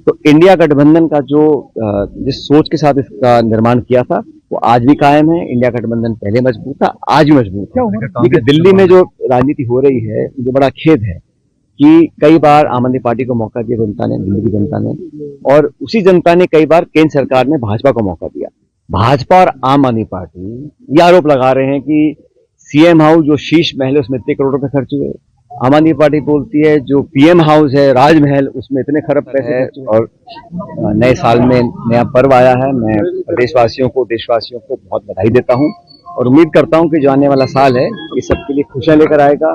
तो इंडिया गठबंधन का जो जिस सोच के साथ इसका निर्माण किया था वो आज भी कायम है। इंडिया गठबंधन पहले मजबूत था, आज भी मजबूत है। देखिए, दिल्ली में जो राजनीति हो रही है, मुझे बड़ा खेद है कि कई बार आम आदमी पार्टी को मौका दिया जनता ने, दिल्ली की जनता ने, और उसी जनता ने कई बार केंद्र सरकार ने भाजपा को मौका दिया। भाजपा और आम आदमी पार्टी ये आरोप लगा रहे हैं कि सीएम हाउस जो शीश महल है उसमें इतने करोड़ रुपए खर्च हुए। आम आदमी पार्टी बोलती है जो पीएम हाउस है, राजमहल, उसमें इतने खरब पैसे है। और नए साल में नया पर्व आया है। मैं प्रदेशवासियों को, देशवासियों को बहुत बधाई देता हूं और उम्मीद करता हूं कि जो आने वाला साल है ये सबके लिए खुशियां लेकर आएगा।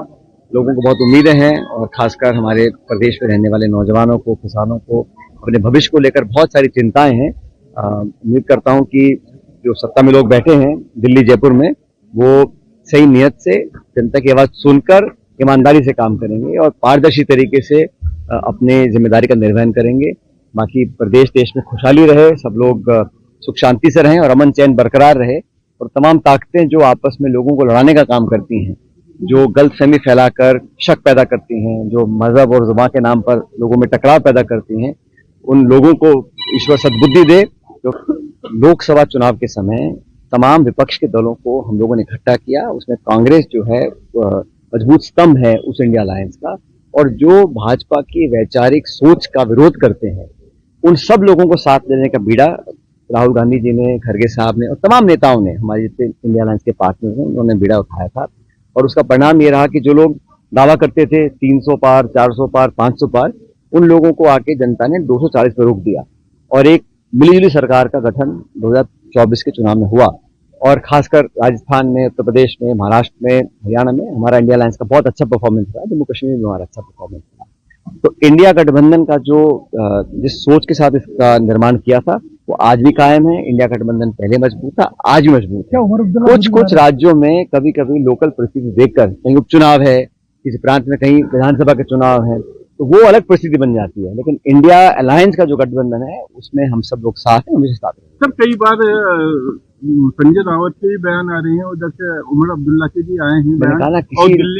लोगों को बहुत उम्मीदें हैं और खासकर हमारे प्रदेश में रहने वाले नौजवानों को, किसानों को अपने भविष्य को लेकर बहुत सारी चिंताएं हैं। उम्मीद करता हूं कि जो सत्ता में लोग बैठे हैं दिल्ली, जयपुर में, वो सही नियत से जनता की आवाज सुनकर ईमानदारी से काम करेंगे और पारदर्शी तरीके से अपने जिम्मेदारी का निर्वहन करेंगे। बाकी प्रदेश, देश में खुशहाली रहे, सब लोग सुख शांति से रहें और अमन चैन बरकरार रहे। और तमाम ताकतें जो आपस में लोगों को लड़ाने का काम करती हैं, जो गलतफहमी फैलाकर शक पैदा करती हैं, जो मजहब और जुबान के नाम पर लोगों में टकराव पैदा करती हैं, उन लोगों को ईश्वर सद्बुद्धि दे। तो लोकसभा चुनाव के समय तमाम विपक्ष के दलों को हम लोगों ने इकट्ठा किया। उसमें कांग्रेस जो है मजबूत स्तंभ है उस इंडिया अलायंस का, और जो भाजपा की वैचारिक सोच का विरोध करते हैं उन सब लोगों को साथ लेने का बीड़ा राहुल गांधी जी ने, खड़गे साहब ने और तमाम नेताओं ने, हमारे जितने इंडिया अलायंस के पार्टनर हैं, उन्होंने बीड़ा उठाया था। और उसका परिणाम ये रहा कि जो लोग दावा करते थे 300 पार, 400 पार, 500 पार, उन लोगों को आके जनता ने 240 पर रोक दिया और एक मिलीजुली सरकार का गठन 2024 के चुनाव में हुआ। और खासकर राजस्थान में, उत्तर प्रदेश में, महाराष्ट्र में, हरियाणा में हमारा इंडिया अलायंस का बहुत अच्छा परफॉर्मेंस रहा। जम्मू कश्मीर में हमारा अच्छा परफॉर्मेंस रहा। तो इंडिया गठबंधन का जो जिस सोच के साथ इसका निर्माण किया था वो आज भी कायम है। इंडिया गठबंधन पहले मजबूत था, आज भी मजबूत है। कुछ राज्यों में कभी कभी लोकल परिस्थिति देखकर, कहीं उपचुनाव है, किसी प्रांत में कहीं विधानसभा के चुनाव है, तो वो अलग परिस्थिति बन जाती है। लेकिन इंडिया अलायंस का जो गठबंधन है उसमें हम सब लोग साथ हैं, हमेशा साथ हैं। सर, कई बार संजय रावत के भी बयान आ रहे हैं और जैसे उमर अब्दुल्ला के भी आए हैं। मैंने कहा ना,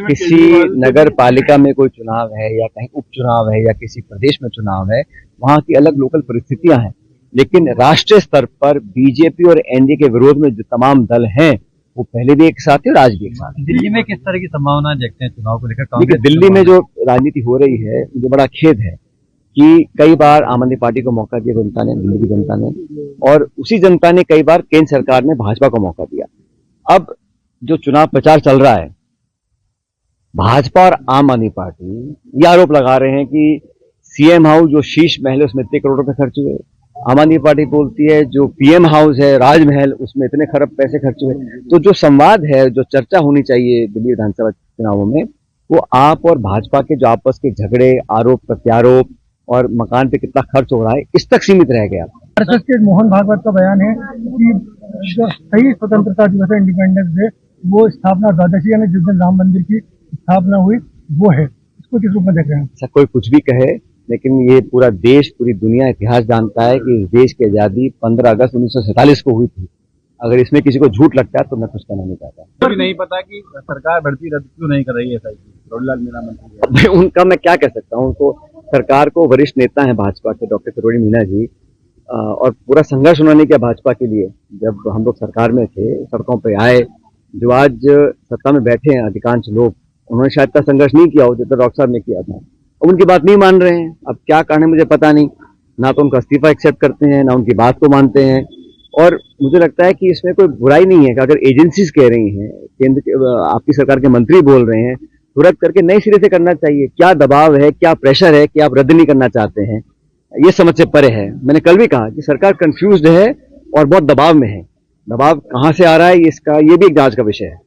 किसी नगर पालिका में कोई चुनाव है या कहीं उपचुनाव है या किसी प्रदेश में चुनाव है, वहां की अलग लोकल परिस्थितियां हैं। लेकिन राष्ट्रीय स्तर पर बीजेपी और एनडीए के विरोध में जो तमाम दल हैं वो पहले भी एक साथ थे और आज भी एक साथ। दिल्ली में किस तरह की संभावना देखते हैं चुनाव को लेकर? देखिए, दिल्ली में जो राजनीति हो रही है, मुझे बड़ा खेद है कि कई बार आम आदमी पार्टी को मौका दिया जनता ने, दिल्ली की जनता ने, और उसी जनता ने कई बार केंद्र सरकार ने भाजपा को मौका दिया। अब जो चुनाव प्रचार चल रहा है, भाजपा और आम आदमी पार्टी ये आरोप लगा रहे हैं कि सीएम हाउस जो शीश महल है उसमें इतने करोड़ रुपए खर्च हुए। आम आदमी पार्टी बोलती है जो पीएम हाउस है, राजमहल, उसमें इतने खरब पैसे खर्च हुए। तो जो संवाद है, जो चर्चा होनी चाहिए दिल्ली विधानसभा चुनावों में, वो आप और भाजपा के जो आपस के झगड़े, आरोप प्रत्यारोप और मकान पे कितना खर्च हो रहा है, इस तक सीमित रह गया। आरएसएस के मोहन भागवत का बयान है कि जो सही स्वतंत्रता दिवस है, इंडिपेंडेंस डे, वो स्थापना द्वादशी यानी जिस दिन राम मंदिर की स्थापना हुई वो है। इसको किस रूप में देख रहे हैं? अच्छा, कोई कुछ भी कहे, लेकिन ये पूरा देश, पूरी दुनिया इतिहास जानता है कि इस देश की आजादी 15 अगस्त 1947 को हुई थी। अगर इसमें किसी को झूठ लगता है तो मैं कुछ कहना नहीं चाहता। नहीं पता कि सरकार भर्ती रद्द क्यों नहीं कर रही है। रोडलाल मीणा मंत्री, उनका मैं क्या कह सकता हूँ। तो सरकार को वरिष्ठ नेता है भाजपा के डॉक्टर किरोड़ी मीणा जी, और पूरा संघर्ष उन्होंने किया भाजपा के लिए। जब हम लोग सरकार में थे, सड़कों पे आए, जो आज सत्ता में बैठे हैं अधिकांश लोग, उन्होंने शायद इतना संघर्ष नहीं किया हो जितना डॉक्टर साहब ने किया था। अब उनकी बात नहीं मान रहे हैं। अब क्या कारण है मुझे पता नहीं। ना तो उनका इस्तीफा एक्सेप्ट करते हैं, ना उनकी बात को मानते हैं। और मुझे लगता है कि इसमें कोई बुराई नहीं है कि अगर एजेंसीज कह रही हैं, केंद्र आपकी सरकार के मंत्री बोल रहे हैं, तो रद्द करके नए सिरे से करना चाहिए। क्या दबाव है, क्या प्रेशर है कि आप रद्द नहीं करना चाहते हैं, ये समझ से परे है। मैंने कल भी कहा कि सरकार कंफ्यूज्ड है और बहुत दबाव में है। दबाव कहां से आ रहा है, इसका ये भी एक जांच का विषय है।